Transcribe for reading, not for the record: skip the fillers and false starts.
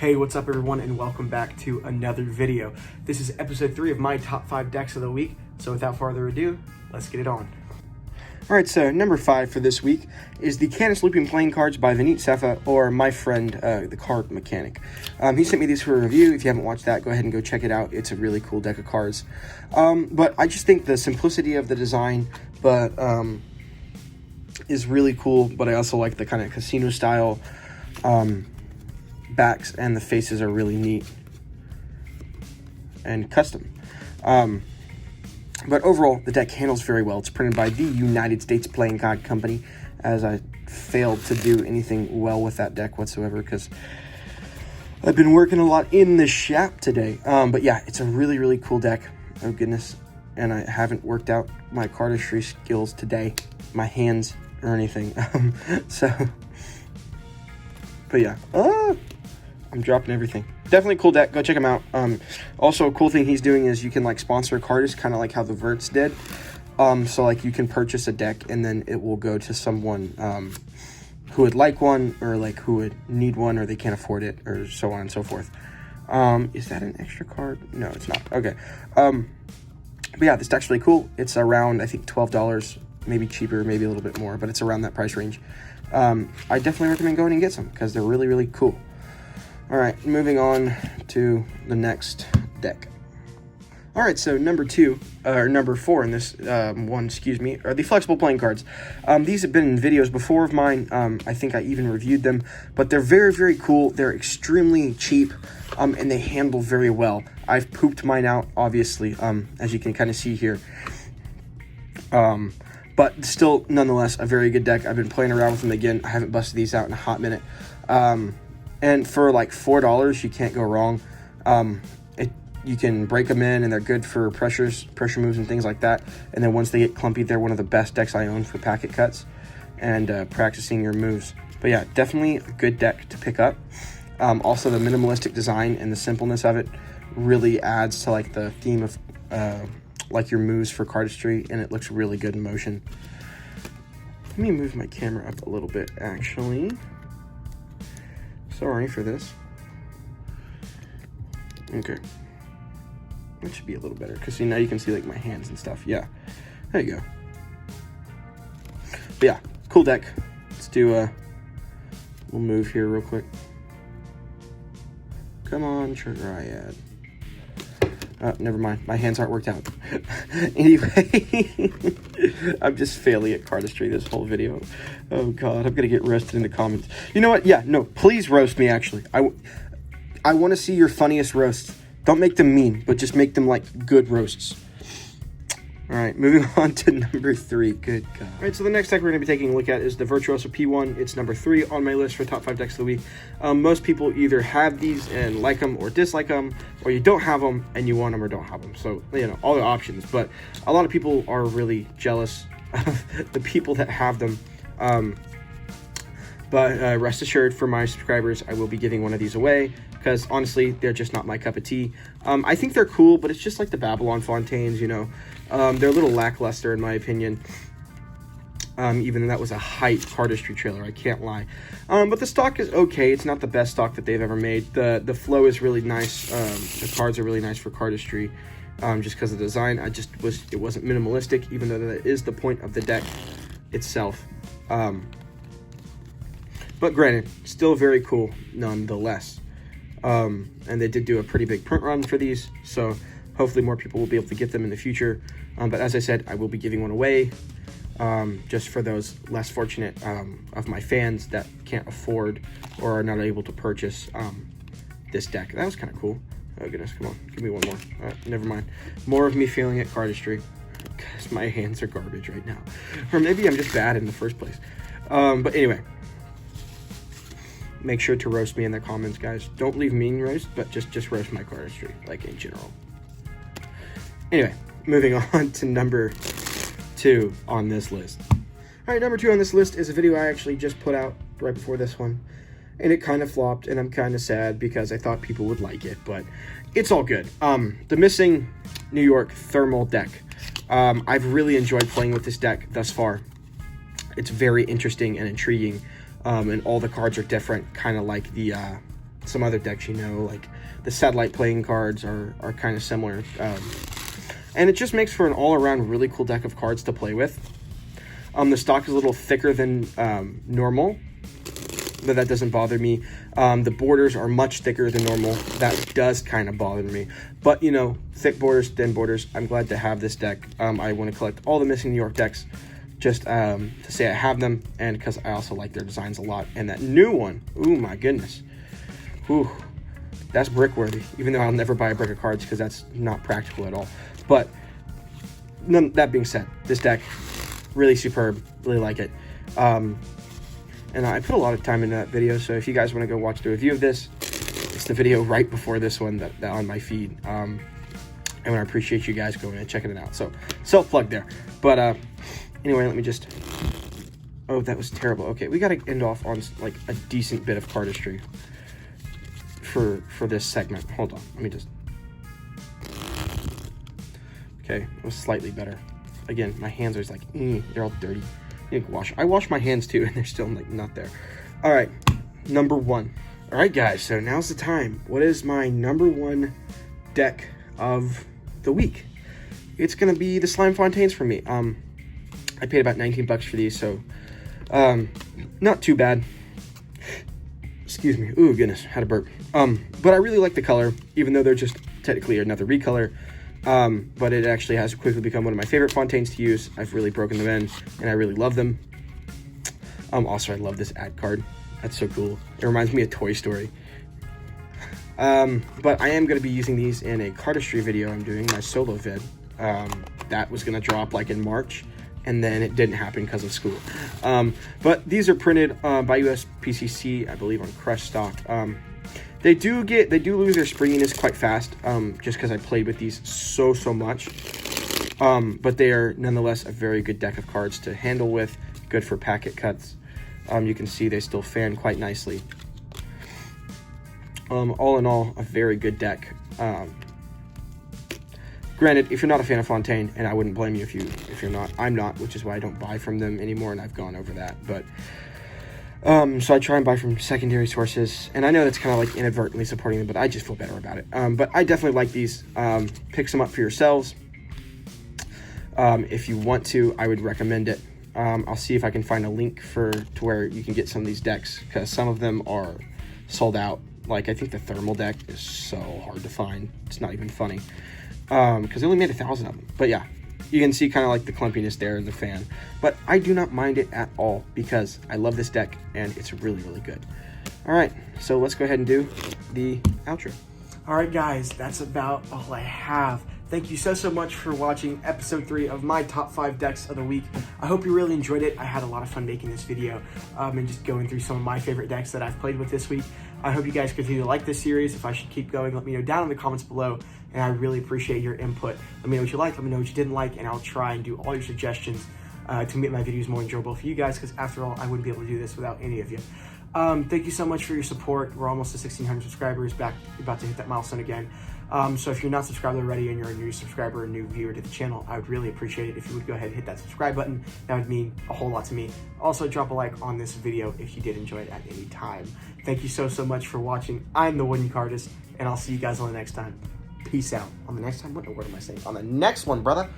Hey, what's up everyone, and welcome back to another video. This is episode 3 of my top 5 decks of the week, so without further ado, let's get it on. Alright, so number 5 for this week is the Canis Looping playing cards by Vineet Sefa, or my friend, the Card Mechanic. He sent me these for a review. If you haven't watched that, go ahead and go check it out. It's a really cool deck of cards. But I just think the simplicity of the design, is really cool, but I also like the kind of casino style backs, and the faces are really neat and custom. But overall, the deck handles very well. It's printed by the United States Playing Card Company, as I failed to do anything well with that deck whatsoever because I've been working a lot in the shop today. But yeah, it's a really, really cool deck. Oh goodness. And I haven't worked out my cardistry skills today, my hands or anything. But yeah, I'm dropping everything. Definitely a cool deck. Go check him out. Also, a cool thing he's doing is you can like sponsor a cardist, kind of like how the Verts did. So like you can purchase a deck and then it will go to someone who would like one, or like who would need one, or they can't afford it, or so on and so forth. Is that an extra card? No, it's not. Okay. But yeah, this deck's really cool. It's around, I think, $12, maybe cheaper, maybe a little bit more, but it's around that price range. I definitely recommend going and get some because they're really, really cool. All right, moving on to the next deck. All right, so number 4 in this one, are the flexible playing cards. These have been in videos before of mine. I think I even reviewed them, but they're very, very cool. They're extremely cheap, and they handle very well. I've pooped mine out, obviously, as you can kind of see here. But still, nonetheless, a very good deck. I've been playing around with them again. I haven't busted these out in a hot minute. And for like $4, you can't go wrong. You can break them in, and they're good for pressure moves and things like that. And then once they get clumpy, they're one of the best decks I own for packet cuts and practicing your moves. But yeah, definitely a good deck to pick up. Also, the minimalistic design and the simpleness of it really adds to like the theme of like your moves for cardistry, and it looks really good in motion. Let me move my camera up a little bit, actually. Sorry for this. Okay. That should be a little better, because see, now you can see like my hands and stuff. Yeah, there you go. But yeah, cool deck. Let's do we'll move here real quick. Come on, Triad. Never mind. My hands aren't worked out. Anyway, I'm just failing at cardistry this whole video. Oh god, I'm gonna get roasted in the comments. You know what? Yeah, no, please roast me. Actually, I want to see your funniest roasts. Don't make them mean, but just make them like good roasts. All right, moving on to number 3. Good god. All right, so the next deck we're going to be taking a look at is the Virtuoso P1. It's number 3 on my list for top 5 decks of the week. Most people either have these and like them or dislike them, or you don't have them and you want them or don't have them. So, you know, all the options. But a lot of people are really jealous of the people that have them. But rest assured, for my subscribers, I will be giving one of these away, because honestly, they're just not my cup of tea. I think they're cool, but it's just like the Babylon Fontaines, you know. They're a little lackluster in my opinion. Even though that was a hype cardistry trailer, I can't lie. But the stock is okay. It's not the best stock that they've ever made. The flow is really nice. The cards are really nice for cardistry, just because of the design. It wasn't minimalistic, even though that is the point of the deck itself. But granted, still very cool nonetheless. And they did do a pretty big print run for these, so hopefully more people will be able to get them in the future. But as I said, I will be giving one away, just for those less fortunate of my fans that can't afford or are not able to purchase this deck. That was kind of cool. Oh goodness, come on, give me one more. Never mind. More of me failing at cardistry, because my hands are garbage right now. Or maybe I'm just bad in the first place. But anyway, make sure to roast me in the comments, guys. Don't leave mean roast, but just roast my cardistry, like in general. Anyway, moving on to number 2 on this list. All right, number 2 on this list is a video I actually just put out right before this one, and it kind of flopped, and I'm kind of sad because I thought people would like it, but it's all good. The Missing New York Thermal deck. I've really enjoyed playing with this deck thus far. It's very interesting and intriguing. And all the cards are different, kind of like the some other decks, you know, like the satellite playing cards are kind of similar. And it just makes for an all-around really cool deck of cards to play with. The stock is a little thicker than normal, but that doesn't bother me. The borders are much thicker than normal. That does kind of bother me. But, you know, thick borders, thin borders, I'm glad to have this deck. I want to collect all the missing New York decks just to say I have them, and because I also like their designs a lot. And that new one, ooh, my goodness. Ooh, that's brick worthy, even though I'll never buy a brick of cards because that's not practical at all. But that being said, this deck, really superb, really like it. And I put a lot of time into that video, so if you guys want to go watch the review of this, it's the video right before this one that on my feed. And I appreciate you guys going and checking it out. So, self-plug there. But anyway, let me just... Oh, that was terrible. Okay, we got to end off on like a decent bit of cardistry for this segment. Hold on, let me just... Okay, it was slightly better. Again, my hands are just like, they're all dirty. I wash my hands too, and they're still like not there. All right, number one. All right, guys, so now's the time. What is my number one deck of the week? It's gonna be the Slime Fontaines for me. I paid about 19 bucks for these, so not too bad. Excuse me. Ooh, goodness, had a burp. But I really like the color, even though they're just technically another recolor. But it actually has quickly become one of my favorite Fontaines to use. I've really broken them in, and I really love them. Also, I love this ad card. That's so cool. It reminds me of Toy Story. But I am going to be using these in a cardistry video I'm doing, my solo vid. That was going to drop like in March, and then it didn't happen because of school. But these are printed by USPCC, I believe, on Crush stock. They do lose their springiness quite fast, just because I played with these so much. But they are nonetheless a very good deck of cards to handle with, good for packet cuts. You can see they still fan quite nicely. All in all, a very good deck. Granted, if you're not a fan of Fontaine, and I wouldn't blame you if you're not, I'm not, which is why I don't buy from them anymore, and I've gone over that. But so I try and buy from secondary sources, and I know that's kind of like inadvertently supporting them, but I just feel better about it. But I definitely like these. Pick some up for yourselves. If you want to, I would recommend it. I'll see if I can find a link to where you can get some of these decks, because some of them are sold out. Like, I think the thermal deck is so hard to find. It's not even funny, because they only made 1,000 of them. But yeah, you can see kind of like the clumpiness there in the fan. But I do not mind it at all, because I love this deck, and it's really, really good. All right, so let's go ahead and do the outro. All right, guys, that's about all I have. Thank you so much for watching episode 3 of my top 5 decks of the week. I hope you really enjoyed it. I had a lot of fun making this video and just going through some of my favorite decks that I've played with this week. I hope you guys continue to like this series. If I should keep going, let me know down in the comments below, and I really appreciate your input. Let me know what you liked, let me know what you didn't like, and I'll try and do all your suggestions to make my videos more enjoyable for you guys, because after all, I wouldn't be able to do this without any of you. Thank you so much for your support. We're almost to 1,600 subscribers, about to hit that milestone again. So if you're not subscribed already and you're a new subscriber, a new viewer to the channel, I would really appreciate it if you would go ahead and hit that subscribe button. That would mean a whole lot to me. Also, drop a like on this video if you did enjoy it at any time. Thank you so much for watching. I'm the Wooden Cardist, and I'll see you guys on the next time. Peace out. On the next time? What am I saying? On the next one, brother.